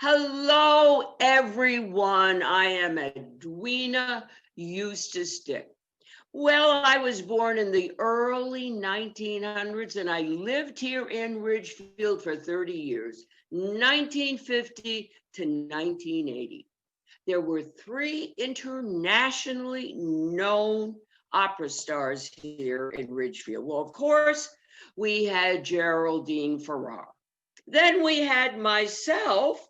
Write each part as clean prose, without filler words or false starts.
Hello, everyone. I am Edwina Eustis Dick. Well, I was born in the early 1900s and I lived here in Ridgefield for 30 years, 1950 to 1980. There were three internationally known opera stars here in Ridgefield. Well, of course, we had Geraldine Farrar. Then we had myself,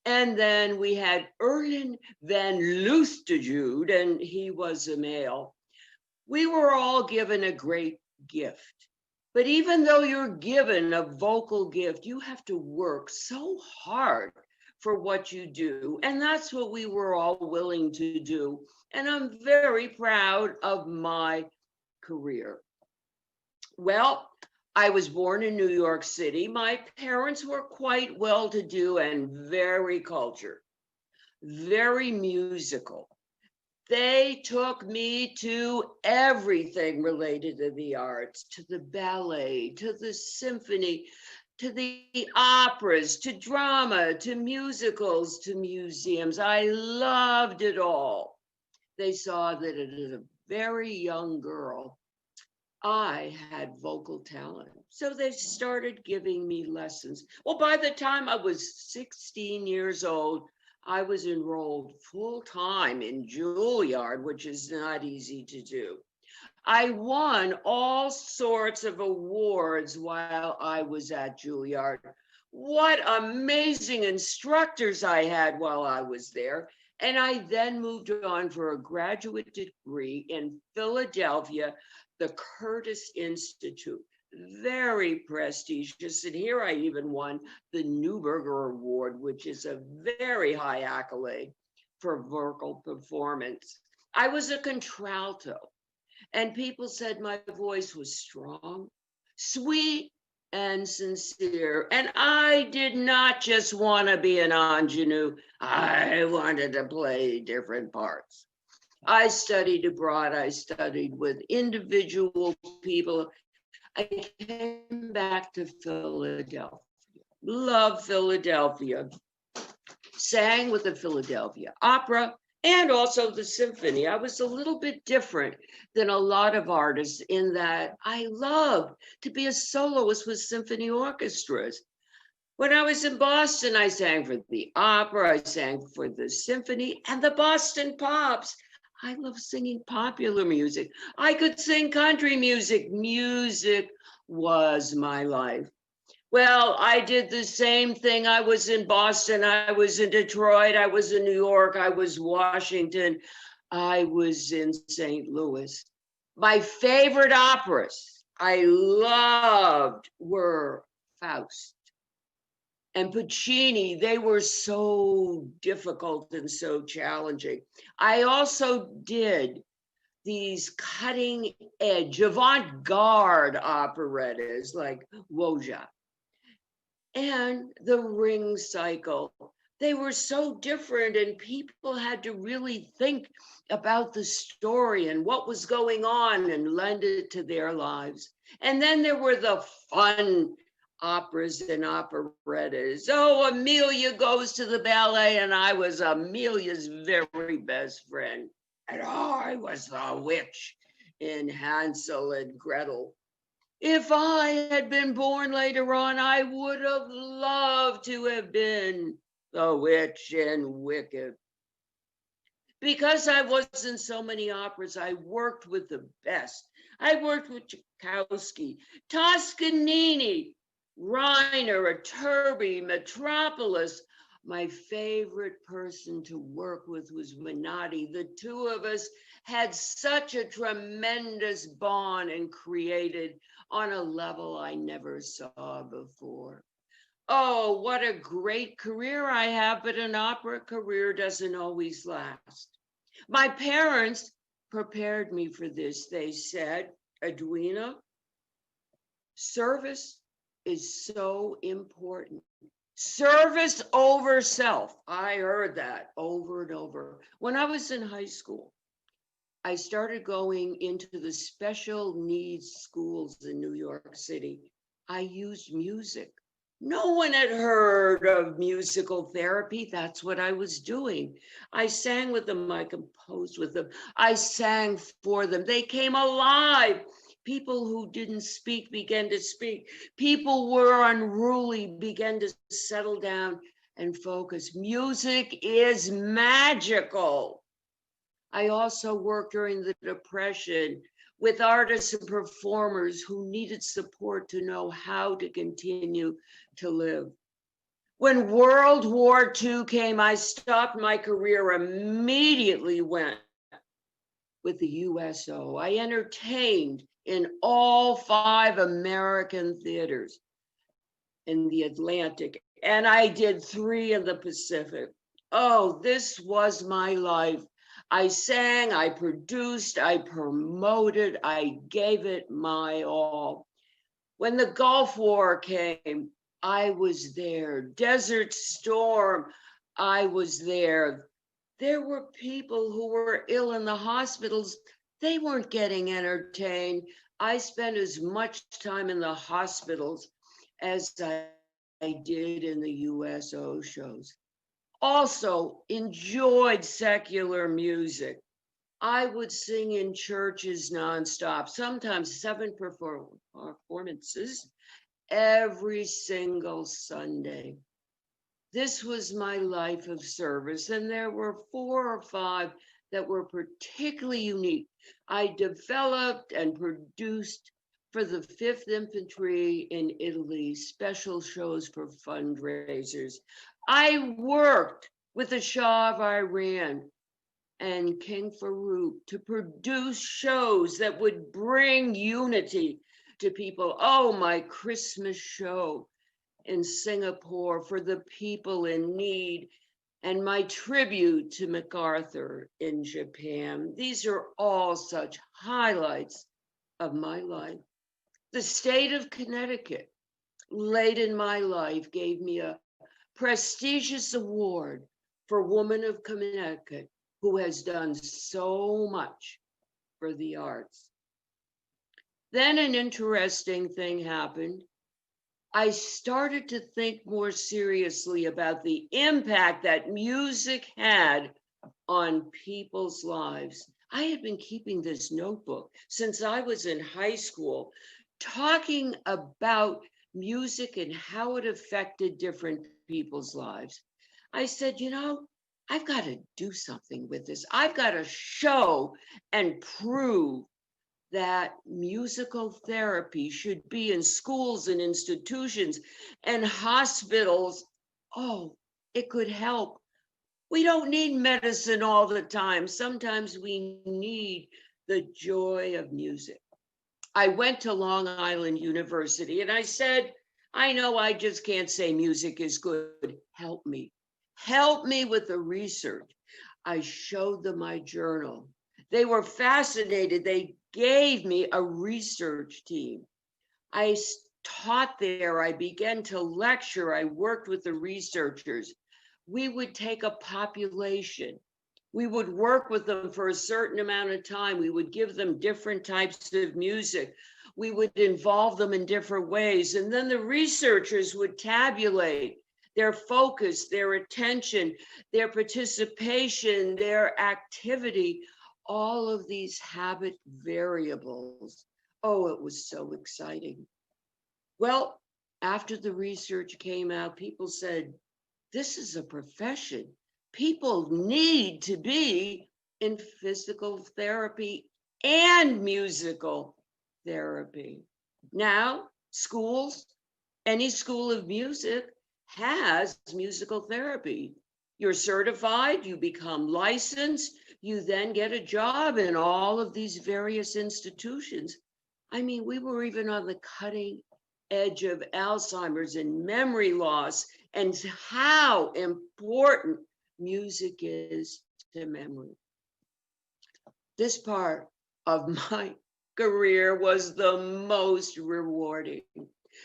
and then we had Erlen van Lusterjude, and he was a male. We were all given a great gift. But even though you're given a vocal gift, you have to work so hard for what you do. And that's what we were all willing to do. And I'm very proud of my career. Well, I was born in New York City. My parents were quite well-to-do and very cultured, very musical. They took me to everything related to the arts, to the ballet, to the symphony, to the operas, to drama, to musicals, to museums. I loved it all. They saw that as a very young girl, I had vocal talent. So they started giving me lessons. Well, by the time I was 16 years old, I was enrolled full time in Juilliard, which is not easy to do. I won all sorts of awards while I was at Juilliard. What amazing instructors I had while I was there. And I then moved on for a graduate degree in Philadelphia, the Curtis Institute. Very prestigious. And here I even won the Newberger Award, which is a very high accolade for vocal performance. I was a contralto, and people said my voice was strong, sweet, and sincere. And I did not just want to be an ingenue. I wanted to play different parts. I studied abroad. I studied with individual people. I came back to Philadelphia. Love Philadelphia. Sang with the Philadelphia Opera and also the symphony. I was a little bit different than a lot of artists in that I loved to be a soloist with symphony orchestras. When I was in Boston, I sang for the opera, I sang for the symphony and the Boston Pops. I love singing popular music. I could sing country music. Music was my life. Well, I did the same thing. I was in Boston, I was in Detroit, I was in New York, I was Washington, I was in St. Louis. My favorite operas I loved were Faust and Puccini. They were so difficult and so challenging. I also did these cutting edge avant-garde operettas like Woja and the Ring Cycle. They were so different, and people had to really think about the story and what was going on and lend it to their lives. And then there were the fun operas and operettas. Oh, Amelia Goes to the Ballet, and I was Amelia's very best friend. And I was the witch in Hansel and Gretel. If I had been born later on, I would have loved to have been the witch in Wicked. Because I was in so many operas, I worked with the best. I worked with Tchaikovsky, Toscanini, Reiner, Iturbi, Metropolis. My favorite person to work with was Menotti. The two of us had such a tremendous bond and created on a level I never saw before. Oh, what a great career I have, but an opera career doesn't always last. My parents prepared me for this. They said, Edwina, service is so important. Service over self. I heard that over and over. When I was in high school, I started going into the special needs schools in New York City. I used music No one had heard of musical therapy. That's what I was doing. I sang with them, I composed with them, I sang for them. They came alive. People who didn't speak began to speak. People who were unruly began to settle down and focus. Music is magical. I also worked during the Depression with artists and performers who needed support to know how to continue to live. When World War II came, I stopped my career, immediately went with the USO. I entertained in all 5 American theaters in the Atlantic, and I did 3 in the Pacific. Oh, this was my life. I sang, I produced, I promoted, I gave it my all. When the Gulf War came, I was there. Desert Storm, I was there. There were people who were ill in the hospitals. They weren't getting entertained. I spent as much time in the hospitals as I did in the USO shows. Also enjoyed secular music. I would sing in churches nonstop, sometimes 7 performances every single Sunday. This was my life of service, and there were 4 or 5 that were particularly unique. I developed and produced for the 5th Infantry in Italy, special shows for fundraisers. I worked with the Shah of Iran and King Farouk to produce shows that would bring unity to people. Oh, my Christmas show in Singapore for the people in need, and my tribute to MacArthur in Japan. These are all such highlights of my life. The state of Connecticut, late in my life, gave me a prestigious award for Woman of Connecticut, who has done so much for the arts. Then an interesting thing happened. I started to think more seriously about the impact that music had on people's lives. I had been keeping this notebook since I was in high school, talking about music and how it affected different people's lives. I said, I've got to do something with this. I've got to show and prove that musical therapy should be in schools and institutions and hospitals. Oh, it could help. We don't need medicine all the time. Sometimes we need the joy of music. I went to Long Island University and I said, I know I just can't say music is good. Help me. Help me with the research. I showed them my journal. They were fascinated. They gave me a research team. I taught there. I began to lecture. I worked with the researchers. We would take a population. We would work with them for a certain amount of time. We would give them different types of music. We would involve them in different ways. And then the researchers would tabulate their focus, their attention, their participation, their activity, all of these habit variables. Oh, it was so exciting. Well, after the research came out, people said, this is a profession. People need to be in physical therapy and musical therapy. Now, schools, any school of music has musical therapy. You're certified, you become licensed, you then get a job in all of these various institutions. I mean, we were even on the cutting edge of Alzheimer's and memory loss and how important music is to memory. This part of my career was the most rewarding.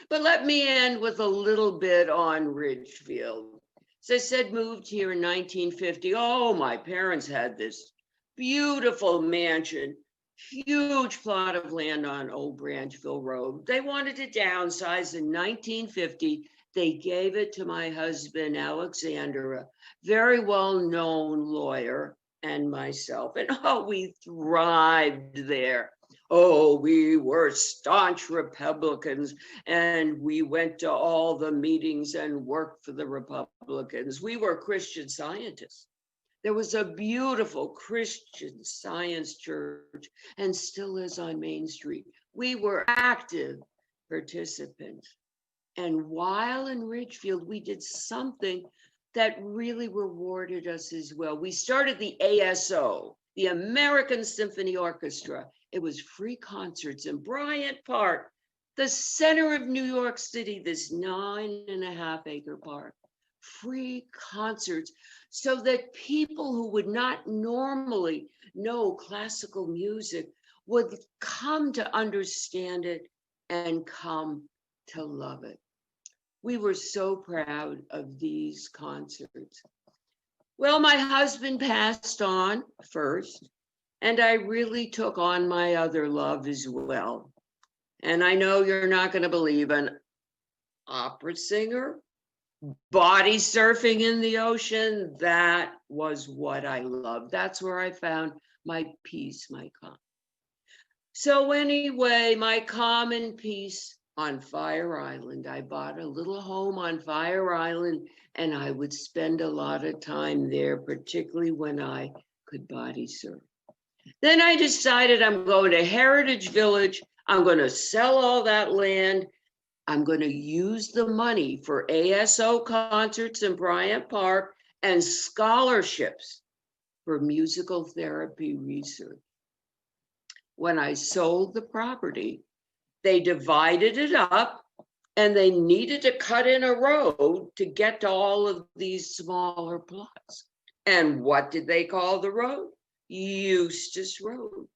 But let me end with a little bit on Ridgefield. As I said, moved here in 1950. Oh, my parents had this beautiful mansion, huge plot of land on Old Branchville Road. They wanted to downsize in 1950 They gave it to my husband, Alexander, a very well-known lawyer, and myself. And oh, we thrived there. Oh, we were staunch Republicans, and we went to all the meetings and worked for the Republicans. We were Christian Scientists. There was a beautiful Christian Science church, and still is on Main Street. We were active participants. And while in Ridgefield, we did something that really rewarded us as well. We started the ASO, the American Symphony Orchestra. It was free concerts in Bryant Park, the center of New York City, this 9.5-acre park. Free concerts so that people who would not normally know classical music would come to understand it and come to love it. We were so proud of these concerts. Well, my husband passed on first, and I really took on my other love as well. And I know you're not going to believe, an opera singer, body surfing in the ocean, that was what I loved. That's where I found my peace, my calm. So anyway, my calm and peace on Fire Island. I bought a little home on Fire Island, and I would spend a lot of time there, particularly when I could body surf. Then I decided I'm going to Heritage Village. I'm going to sell all that land. I'm going to use the money for ASO concerts in Bryant Park and scholarships for musical therapy research. When I sold the property, they divided it up, and they needed to cut in a road to get to all of these smaller plots. And what did they call the road? Eustis Road.